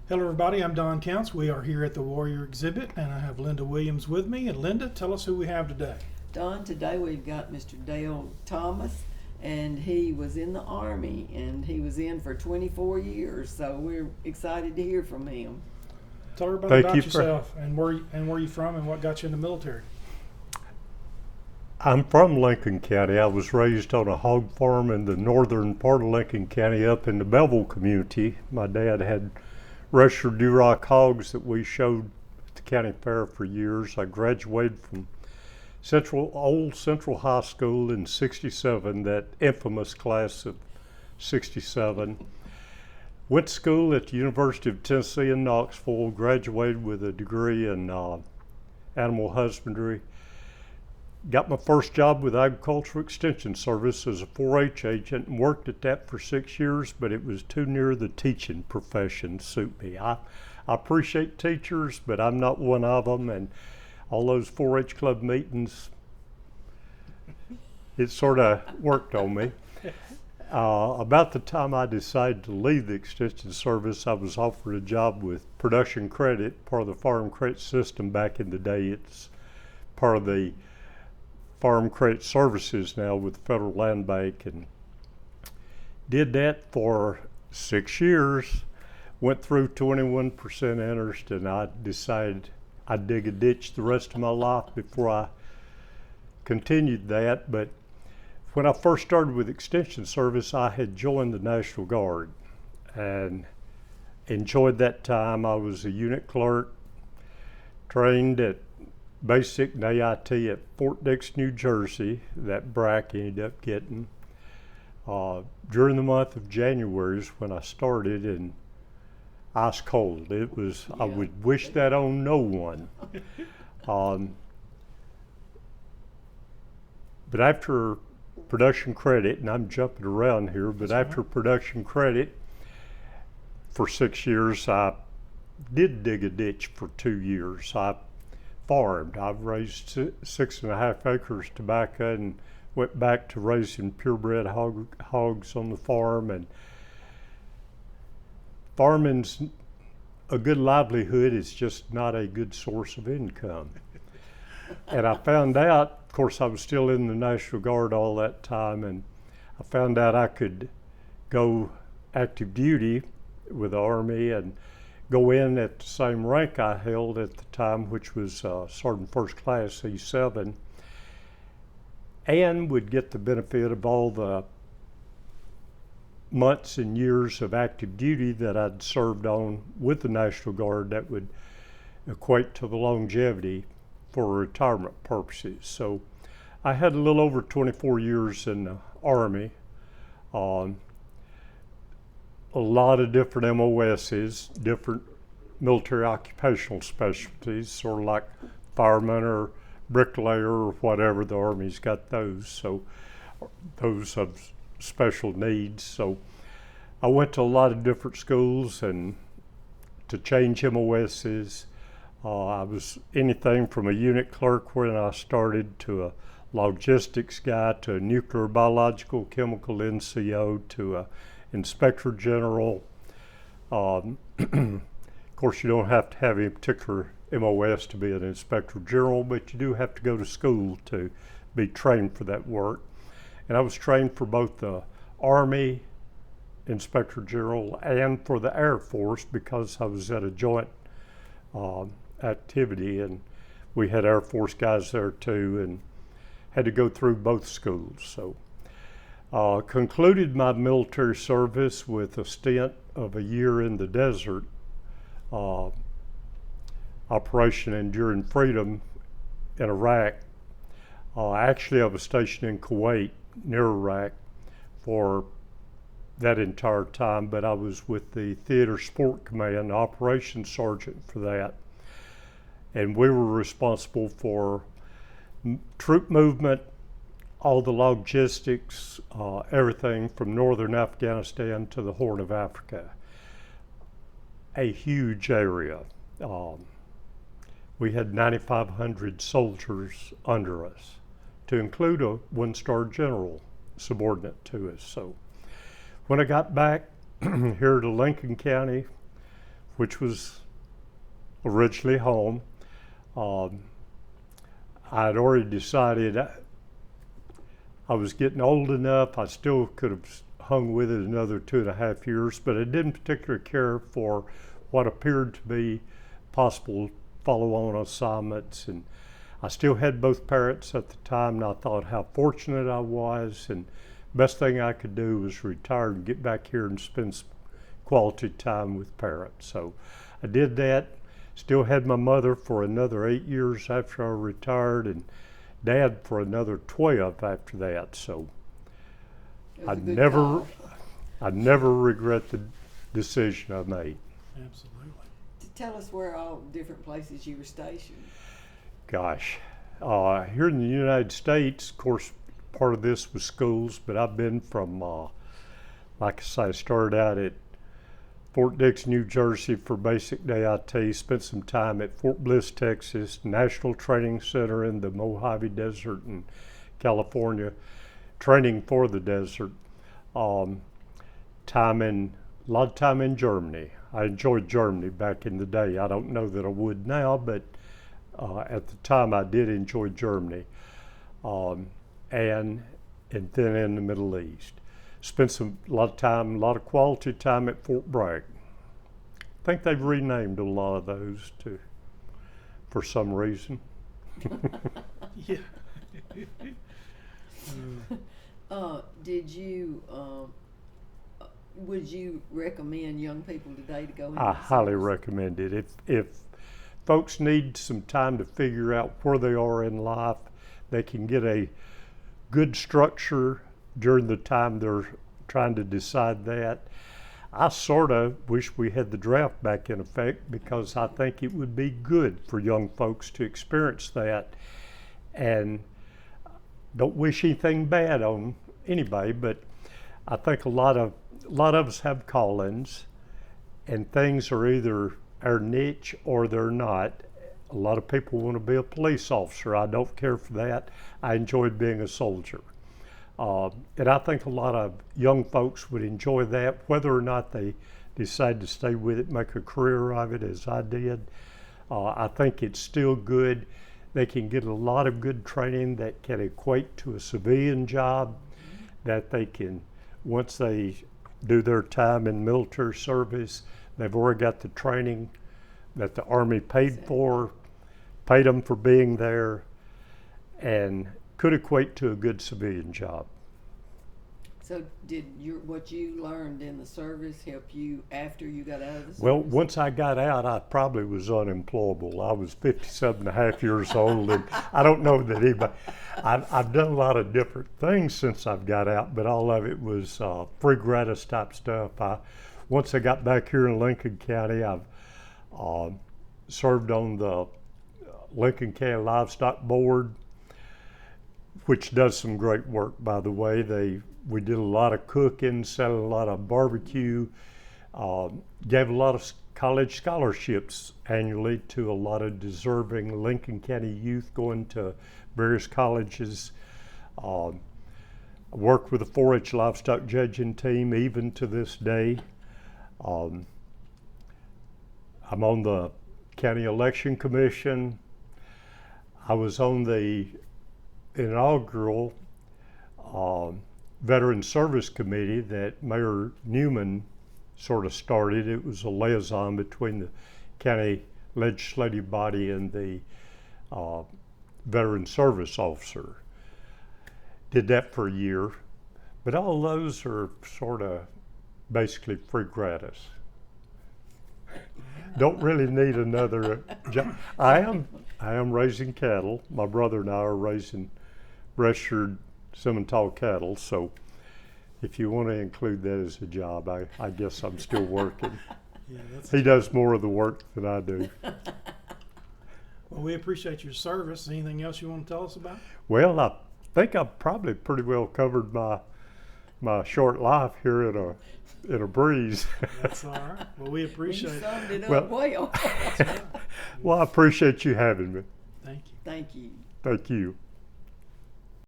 Hello, everybody. I'm Don Counts. We are here at the Warrior exhibit, and I have Linda Williams with me. And Linda, tell us who we have today. Don, today we've got Mr. Dale Thomas, and he was in the Army, and he was in for 24 years, so we're excited to hear from him. Tell everybody Thank about you yourself and where you from and what got you in the military. I'm from Lincoln County. I was raised on a hog farm in the northern part of Lincoln County up in the Bevel community. My dad had Rusher Duroc hogs that we showed at the county fair for years. I graduated from Old Central High School in '67, that infamous class of '67. Went to school at the University of Tennessee in Knoxville, graduated with a degree in animal husbandry. Got my first job with Agricultural Extension Service as a 4-H agent and worked at that for 6 years, but it was too near the teaching profession to suit me. I appreciate teachers, but I'm not one of them, and all those 4-H club meetings, it sort of worked on me. About the time I decided to leave the Extension Service, I was offered a job with Production Credit, part of the Farm Credit System back in the day. It's part of the Farm Credit Services now with the Federal Land Bank, and did that for 6 years. Went through 21% interest, and I decided I'd dig a ditch the rest of my life before I continued that. But when I first started with Extension Service, I had joined the National Guard and enjoyed that time. I was a unit clerk, trained at basic and AIT at Fort Dix, New Jersey, that BRAC ended up getting. During the month of January is when I started, and ice cold. It was, I would wish that on no one. But after Production Credit, and I'm jumping around here, but after Production Credit for 6 years, I did dig a ditch for 2 years. I farmed. I've raised 6.5 acres tobacco and went back to raising purebred hogs on the farm. And farming's a good livelihood. It's just not a good source of income. And I found out, of course, I was still in the National Guard all that time, and I found out I could go active duty with the Army and go in at the same rank I held at the time, which was Sergeant First Class, E7, and would get the benefit of all the months and years of active duty that I'd served on with the National Guard that would equate to the longevity for retirement purposes. So I had a little over 24 years in the Army. A lot of different MOSs, different military occupational specialties, sort of like fireman or bricklayer or whatever. The Army's got those, so those have special needs. So I went to a lot of different schools and to change MOSs. I was anything from a unit clerk when I started to a logistics guy to a nuclear biological chemical NCO to a Inspector General. Of course, you don't have to have a particular MOS to be an Inspector General, but you do have to go to school to be trained for that work. And I was trained for both the Army Inspector General and for the Air Force because I was at a joint activity, and we had Air Force guys there too, and had to go through both schools. So concluded my military service with a stint of a year in the desert, Operation Enduring Freedom in Iraq. Actually, I was stationed in Kuwait, near Iraq, for that entire time, but I was with the Theater Sport Command, Operations Sergeant for that. And we were responsible for troop movement, all the logistics, everything from northern Afghanistan to the Horn of Africa. A huge area. We had 9,500 soldiers under us, to include a one-star general subordinate to us. So when I got back here to Lincoln County, which was originally home. I'd already decided I was getting old enough. I still could have hung with it another 2.5 years, but I didn't particularly care for what appeared to be possible follow-on assignments. And I still had both parents at the time, and I thought how fortunate I was, and best thing I could do was retire and get back here and spend some quality time with parents. So I did that. Still had my mother for another 8 years after I retired, and Dad for another 12 after that. So It was a I'd good never, call. I'd never regret the decision I made. Absolutely. Tell us where all different places you were stationed. Gosh, here in the United States, of course, part of this was schools, but I've been from, like I say, I started out at Fort Dix, New Jersey for basic DIT, spent some time at Fort Bliss, Texas, National Training Center in the Mojave Desert in California, training for the desert. A lot of time in Germany. I enjoyed Germany back in the day. I don't know that I would now, but at the time I did enjoy Germany. And then in the Middle East. Spent a lot of quality time at Fort Bragg. I think they've renamed a lot of those for some reason. Yeah. Would you recommend young people today to go into I the highly service? recommend it. If folks need some time to figure out where they are in life, they can get a good structure during the time they're trying to decide that. I sort of wish we had the draft back in effect, because I think it would be good for young folks to experience that. And don't wish anything bad on anybody, but I think a lot of us have call-ins, and things are either our niche or they're not. A lot of people want to be a police officer. I don't care for that. I enjoyed being a soldier. And I think a lot of young folks would enjoy that, whether or not they decide to stay with it, make a career of it, as I did. I think it's still good. They can get a lot of good training that can equate to a civilian job, that they can, once they do their time in military service, they've already got the training that the Army paid for, paid them for being there, and could equate to a good civilian job. So did what you learned in the service help you after you got out of the service? Well, once I got out, I probably was unemployable. I was 57 and a half years old, and I don't know that anybody, I've done a lot of different things since I've got out, but all of it was free gratis type stuff. Once I got back here in Lincoln County, I've served on the Lincoln County Livestock Board, which does some great work, by the way. We did a lot of cooking, selling a lot of barbecue, gave a lot of college scholarships annually to a lot of deserving Lincoln County youth going to various colleges. I worked with the 4-H livestock judging team even to this day. I'm on the county election commission. I was on the inaugural Veteran Service Committee that Mayor Newman sort of started. It was a liaison between the county legislative body and the veteran service officer. Did that for a year, but all those are sort of basically free gratis. Don't really need another job. I am raising cattle. My brother and I are raising registered Simmental cattle, so if you want to include that as a job, I guess I'm still working. Yeah, that's He does more of the work than I do. Well, we appreciate your service. Anything else you want to tell us about? Well, I think I've probably pretty well covered my short life here in a breeze. That's all right. Well, we You appreciate it. summed it Well- up well. That's right. Well, I appreciate you having me. Thank you. Thank you. Thank you.